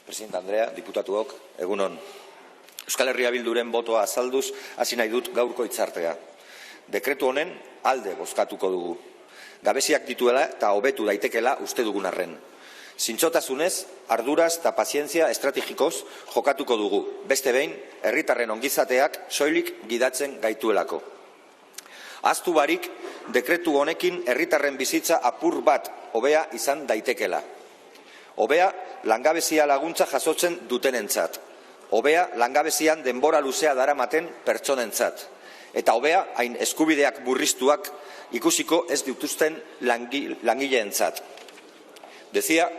Presidente Andrea, diputatuok, egun on. Euskal Herria Bilduren botoa azalduz hasi nahi dut gaurko hitzartea. Dekretu honen alde bozkatuko dugu. Gabeziak dituela eta hobetu daitekela uste dugun arren. Zintzotasunez, arduraz eta pazientzia estrategikoz jokatuko dugu. Beste behin, herritarren ongizateak soilik gidatzen gaituelako. Ahaztu barik, dekretu honekin herritarren bizitza apur bat hobea izan daitekela. Hobea langabezia laguntza jasotzen dutenentzat. Hobea langabezian denbora luzea daramaten pertsonentzat. Eta hobea hain eskubideak murriztuak ikusiko ez dituzten langileentzat. Decía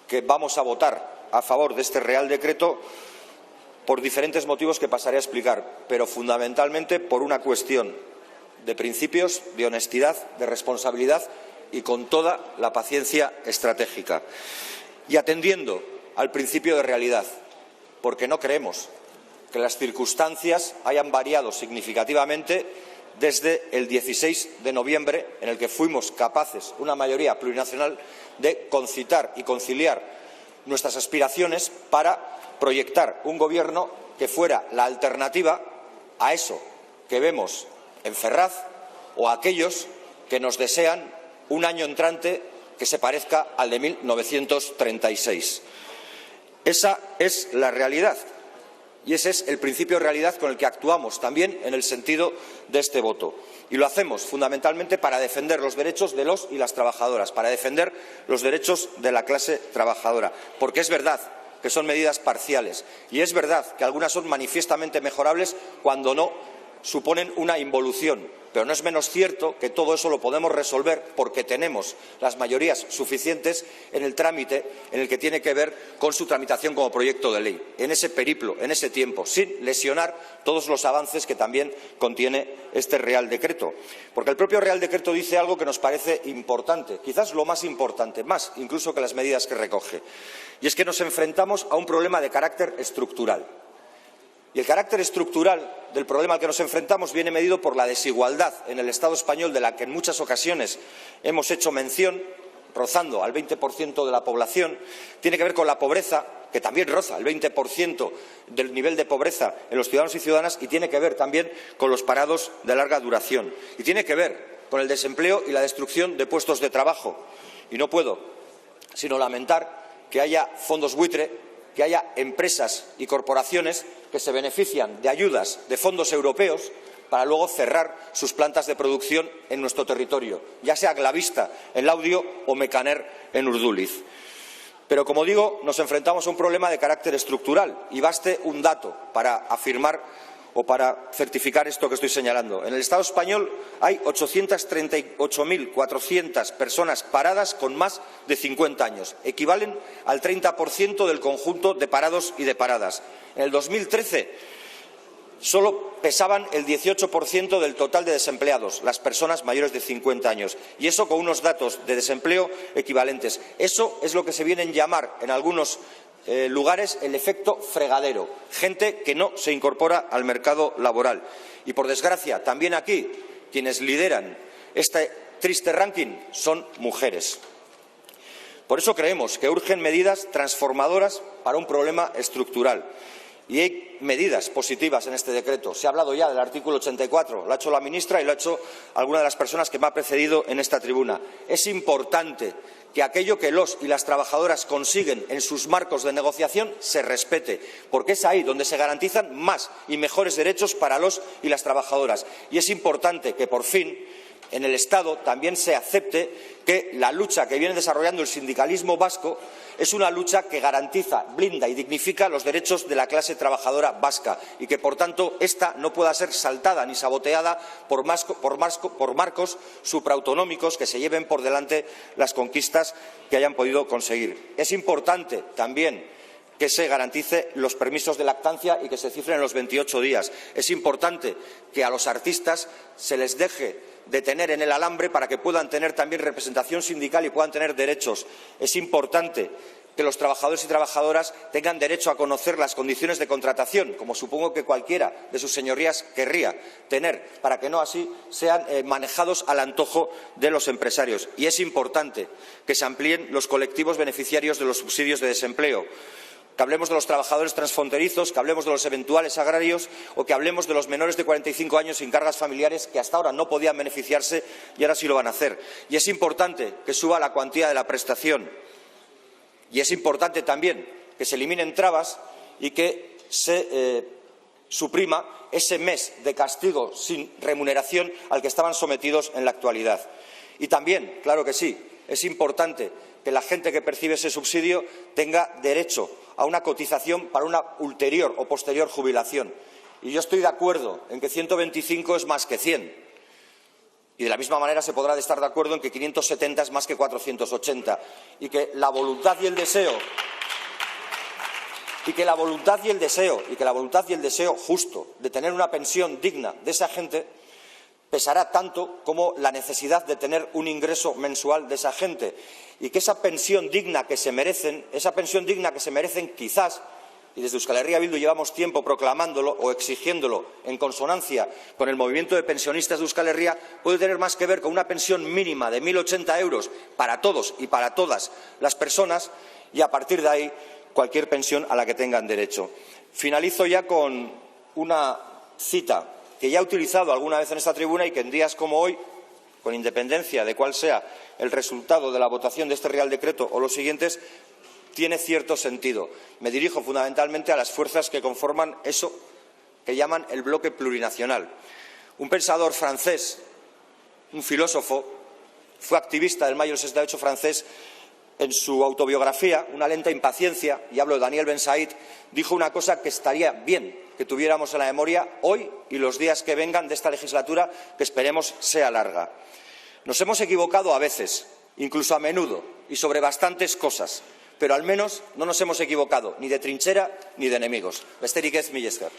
que vamos a votar a favor de este Real Decreto por diferentes motivos que pasaré a explicar, pero fundamentalmente por una cuestión de principios, de honestidad, de responsabilidad y con toda la paciencia estratégica. Y atendiendo al principio de realidad, porque no creemos que las circunstancias hayan variado significativamente desde el 16 de noviembre, en el que fuimos capaces, una mayoría plurinacional, de concitar y conciliar nuestras aspiraciones para proyectar un gobierno que fuera la alternativa a eso que vemos en Ferraz o a aquellos que nos desean un año entrante que se parezca al de 1936. Esa es la realidad y ese es el principio de realidad con el que actuamos también en el sentido de este voto. Y lo hacemos fundamentalmente para defender los derechos de los y las trabajadoras, para defender los derechos de la clase trabajadora, porque es verdad que son medidas parciales y es verdad que algunas son manifiestamente mejorables cuando no suponen una involución, pero no es menos cierto que todo eso lo podemos resolver porque tenemos las mayorías suficientes en el trámite en el que tiene que ver con su tramitación como proyecto de ley, en ese periplo, en ese tiempo, sin lesionar todos los avances que también contiene este Real Decreto. Porque el propio Real Decreto dice algo que nos parece importante, quizás lo más importante, más incluso que las medidas que recoge, y es que nos enfrentamos a un problema de carácter estructural. Y el carácter estructural del problema al que nos enfrentamos viene medido por la desigualdad en el Estado español, de la que en muchas ocasiones hemos hecho mención, rozando al 20% de la población. Tiene que ver con la pobreza, que también roza el 20% del nivel de pobreza en los ciudadanos y ciudadanas, y tiene que ver también con los parados de larga duración. Y tiene que ver con el desempleo y la destrucción de puestos de trabajo. Y no puedo sino lamentar que haya fondos buitre, que haya empresas y corporaciones que se benefician de ayudas de fondos europeos para luego cerrar sus plantas de producción en nuestro territorio, ya sea Glavista en Laudio o Mecaner en Urduliz. Pero, como digo, nos enfrentamos a un problema de carácter estructural y baste un dato para afirmar o para certificar esto que estoy señalando. En el Estado español hay 838.400 personas paradas con más de 50 años. Equivalen al 30% del conjunto de parados y de paradas. En el 2013 solo pesaban el 18% del total de desempleados, las personas mayores de 50 años. Y eso con unos datos de desempleo equivalentes. Eso es lo que se viene a llamar en algunos lugares el efecto fregadero, gente que no se incorpora al mercado laboral. Y, por desgracia, también aquí quienes lideran este triste ranking son mujeres. Por eso creemos que urgen medidas transformadoras para un problema estructural. Y hay medidas positivas en este decreto. Se ha hablado ya del artículo 84, lo ha hecho la ministra y lo ha hecho alguna de las personas que me ha precedido en esta tribuna. Es importante que aquello que los y las trabajadoras consiguen en sus marcos de negociación se respete, porque es ahí donde se garantizan más y mejores derechos para los y las trabajadoras. Y es importante que, por fin, en el Estado también se acepte que la lucha que viene desarrollando el sindicalismo vasco es una lucha que garantiza, blinda y dignifica los derechos de la clase trabajadora vasca y que, por tanto, esta no pueda ser saltada ni saboteada por marcos supraautonómicos que se lleven por delante las conquistas que hayan podido conseguir. Es importante también que se garantice los permisos de lactancia y que se cifren en los 28 días. Es importante que a los artistas se les deje de tener en el alambre para que puedan tener también representación sindical y puedan tener derechos. Es importante que los trabajadores y trabajadoras tengan derecho a conocer las condiciones de contratación, como supongo que cualquiera de sus señorías querría tener, para que no así sean manejados al antojo de los empresarios. Y es importante que se amplíen los colectivos beneficiarios de los subsidios de desempleo, que hablemos de los trabajadores transfronterizos, que hablemos de los eventuales agrarios o que hablemos de los menores de 45 años sin cargas familiares que hasta ahora no podían beneficiarse y ahora sí lo van a hacer. Y es importante que suba la cuantía de la prestación. Y es importante también que se eliminen trabas y que se suprima ese mes de castigo sin remuneración al que estaban sometidos en la actualidad. Y también, claro que sí, es importante que la gente que percibe ese subsidio tenga derecho a una cotización para una ulterior o posterior jubilación. Y yo estoy de acuerdo en que 125 es más que 100. Y de la misma manera se podrá estar de acuerdo en que 570 es más que 480 y que la voluntad y el deseo justo de tener una pensión digna de esa gente pesará tanto como la necesidad de tener un ingreso mensual de esa gente y que esa pensión digna que se merecen quizás, y desde Euskal Herria Bildu llevamos tiempo proclamándolo o exigiéndolo en consonancia con el movimiento de pensionistas de Euskal Herria, puede tener más que ver con una pensión mínima de 1.080 euros para todos y para todas las personas y, a partir de ahí, cualquier pensión a la que tengan derecho. Finalizo ya con una cita que ya he utilizado alguna vez en esta tribuna y que en días como hoy, con independencia de cuál sea el resultado de la votación de este Real Decreto o los siguientes, tiene cierto sentido. Me dirijo fundamentalmente a las fuerzas que conforman eso que llaman el bloque plurinacional. Un pensador francés, un filósofo, fue activista del Mayo del 68 francés. En su autobiografía, Una lenta impaciencia, y hablo de Daniel Ben Said, dijo una cosa que estaría bien que tuviéramos en la memoria hoy y los días que vengan de esta legislatura, que esperemos sea larga. Nos hemos equivocado a veces, incluso a menudo, y sobre bastantes cosas, pero al menos no nos hemos equivocado ni de trinchera ni de enemigos. Besterik ez, mila esker.